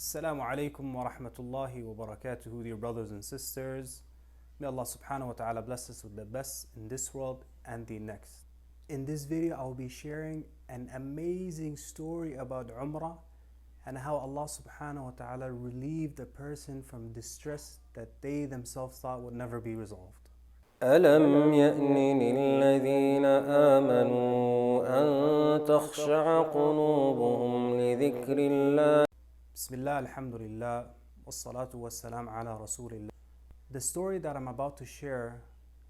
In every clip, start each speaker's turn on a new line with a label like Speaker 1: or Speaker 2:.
Speaker 1: Assalamualaikum wa rahmatullahi wa barakatuhu, dear brothers and sisters. May Allah subhanahu wa ta'ala bless us with the best in this world and the next. In this video, I'll be sharing an amazing story about Umrah and how Allah subhanahu wa ta'ala relieved a person from distress that they themselves thought would never be resolved.
Speaker 2: ألم يأن للذين آمنوا أن تخشع قلوبهم لذكر الله.
Speaker 1: Bismillah, alhamdulillah, wassalatu wassalam ala rasulillah. The story that I'm about to share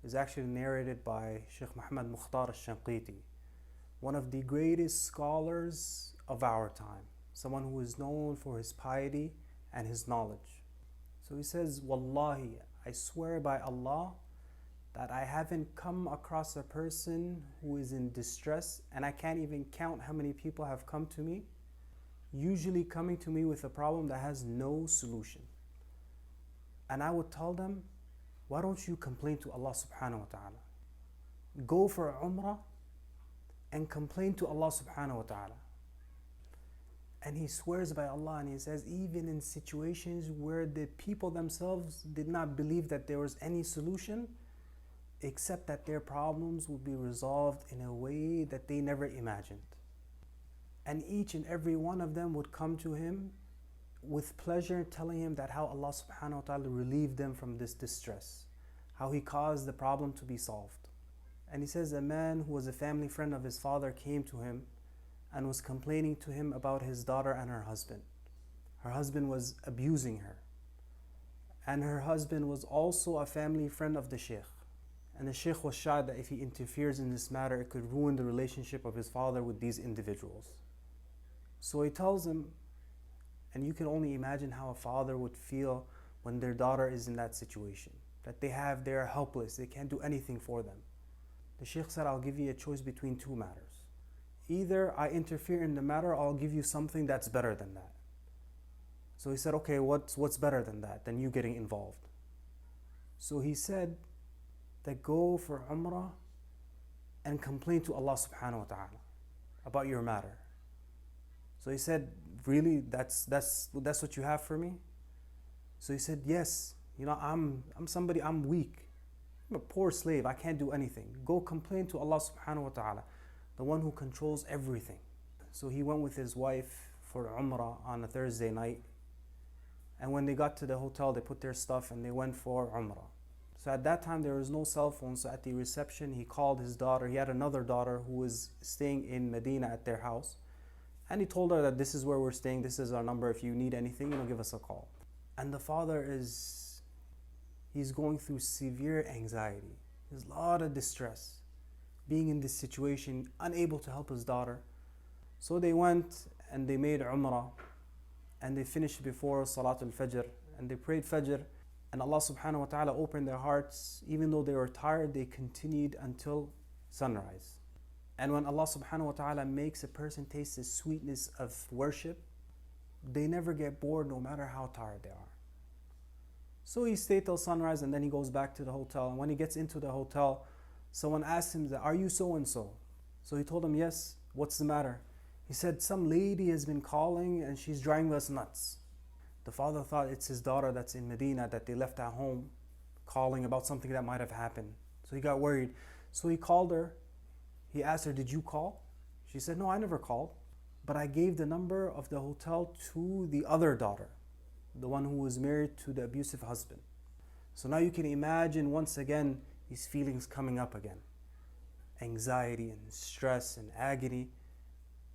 Speaker 1: is actually narrated by Sheikh Muhammad Mukhtar Shinqitee, one of the greatest scholars of our time, someone who is known for his piety and his knowledge. So he says, Wallahi, I swear by Allah that I haven't come across a person who is in distress, and I can't even count how many people have come to me, usually coming to me with a problem that has no solution. And I would tell them, why don't you complain to Allah subhanahu wa ta'ala? Go for Umrah and complain to Allah subhanahu wa ta'ala. And he swears by Allah and he says, even in situations where the people themselves did not believe that there was any solution, except that their problems would be resolved in a way that they never imagined. And each and every one of them would come to him with pleasure, telling him that how Allah subhanahu wa ta'ala relieved them from this distress, how he caused the problem to be solved. And he says a man who was a family friend of his father came to him and was complaining to him about his daughter and her husband. Her husband was abusing her. And her husband was also a family friend of the sheikh. And the sheikh was shy that if he interferes in this matter, it could ruin the relationship of his father with these individuals. So he tells him, and you can only imagine how a father would feel when their daughter is in that situation, that they're helpless, they can't do anything for them. The sheikh said, I'll give you a choice between two matters. Either I interfere in the matter, or I'll give you something that's better than that. So he said, okay, what's better than that, than you getting involved? So he said that go for Umrah and complain to Allah subhanahu wa ta'ala about your matter. So he said, really, that's what you have for me? So he said, yes, I'm weak. I'm a poor slave, I can't do anything. Go complain to Allah subhanahu wa ta'ala, the one who controls everything. So he went with his wife for Umrah on a Thursday night. And when they got to the hotel, they put their stuff and they went for Umrah. So at that time, there was no cell phone. So at the reception, he called his daughter. He had another daughter who was staying in Medina at their house. And he told her that this is where we're staying, this is our number, if you need anything, give us a call. And the father he's going through severe anxiety. There's a lot of distress, being in this situation, unable to help his daughter. So they went and they made Umrah, and they finished before Salatul Fajr, and they prayed Fajr, and Allah subhanahu wa ta'ala opened their hearts. Even though they were tired, they continued until sunrise. And when Allah subhanahu wa ta'ala makes a person taste the sweetness of worship, they never get bored no matter how tired they are. So he stayed till sunrise and then he goes back to the hotel. And when he gets into the hotel, someone asked him, are you so-and-so? So he told them, yes, what's the matter? He said, some lady has been calling and she's driving us nuts. The father thought it's his daughter that's in Medina that they left at home, calling about something that might have happened. So he got worried. So he called her. He asked her, did you call? She said, no, I never called. But I gave the number of the hotel to the other daughter, the one who was married to the abusive husband. So now you can imagine once again these feelings coming up again. Anxiety and stress and agony,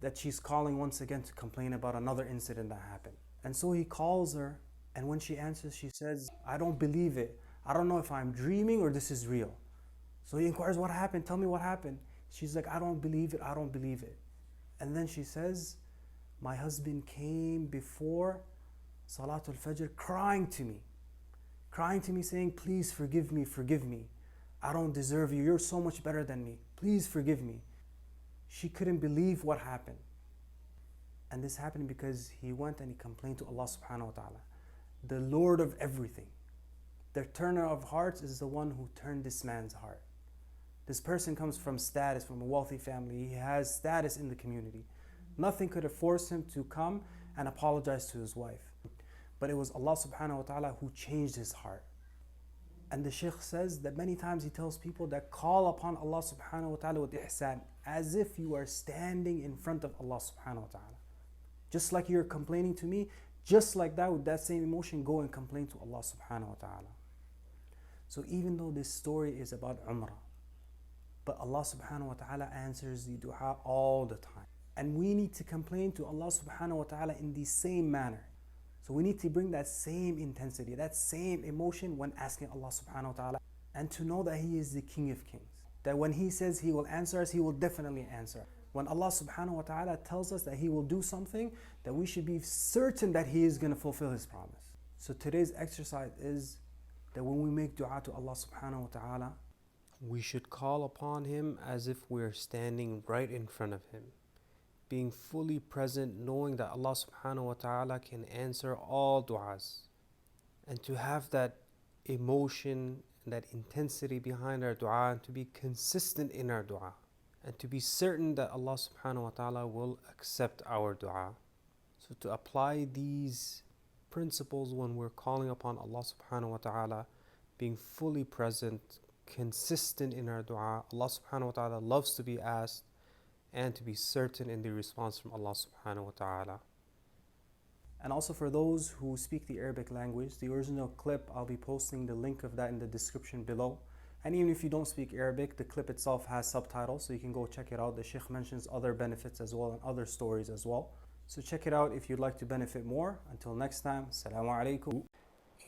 Speaker 1: that she's calling once again to complain about another incident that happened. And so he calls her, and when she answers, she says, I don't believe it. I don't know if I'm dreaming or this is real. So he inquires, what happened? Tell me what happened. She's like, I don't believe it, I don't believe it. And then she says, my husband came before Salatul Fajr crying to me saying, please forgive me. I don't deserve you, you're so much better than me. Please forgive me. She couldn't believe what happened. And this happened because he went and he complained to Allah subhanahu wa ta'ala, the Lord of everything. The turner of hearts is the one who turned this man's heart. This person comes from a wealthy family. He has status in the community. Nothing could have forced him to come and apologized to his wife. But it was Allah subhanahu wa ta'ala who changed his heart. And the Shaykh says that many times he tells people that call upon Allah subhanahu wa ta'ala with ihsan, as if you are standing in front of Allah subhanahu wa ta'ala. Just like you're complaining to me, just like that, with that same emotion, go and complain to Allah subhanahu wa ta'ala. So even though this story is about Umrah, but Allah subhanahu wa ta'ala answers the dua all the time. And we need to complain to Allah subhanahu wa ta'ala in the same manner. So we need to bring that same intensity, that same emotion when asking Allah subhanahu wa ta'ala, and to know that He is the King of Kings. That when He says He will answer us, He will definitely answer. When Allah subhanahu wa ta'ala tells us that He will do something, that we should be certain that He is going to fulfill His promise. So today's exercise is that when we make dua to Allah subhanahu wa ta'ala, we should call upon Him as if we're standing right in front of Him, being fully present, knowing that Allah subhanahu wa ta'ala can answer all du'as, and to have that emotion and that intensity behind our dua, and to be consistent in our dua, and to be certain that Allah subhanahu wa ta'ala will accept our dua. So to apply these principles when we're calling upon Allah subhanahu wa ta'ala, being fully present, consistent in our dua. Allah subhanahu wa ta'ala loves to be asked, and to be certain in the response from Allah subhanahu wa ta'ala. And also for those who speak the Arabic language, the original clip, I'll be posting the link of that in the description below. And even if you don't speak Arabic, the clip itself has subtitles, so you can go check it out. The Shaykh mentions other benefits as well and other stories as well. So check it out if you'd like to benefit more. Until next time, Salamalikum.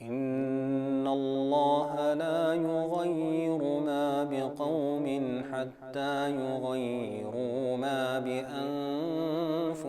Speaker 2: إن الله لا يغير ما بقوم حتى يغيروا ما بأنفسهم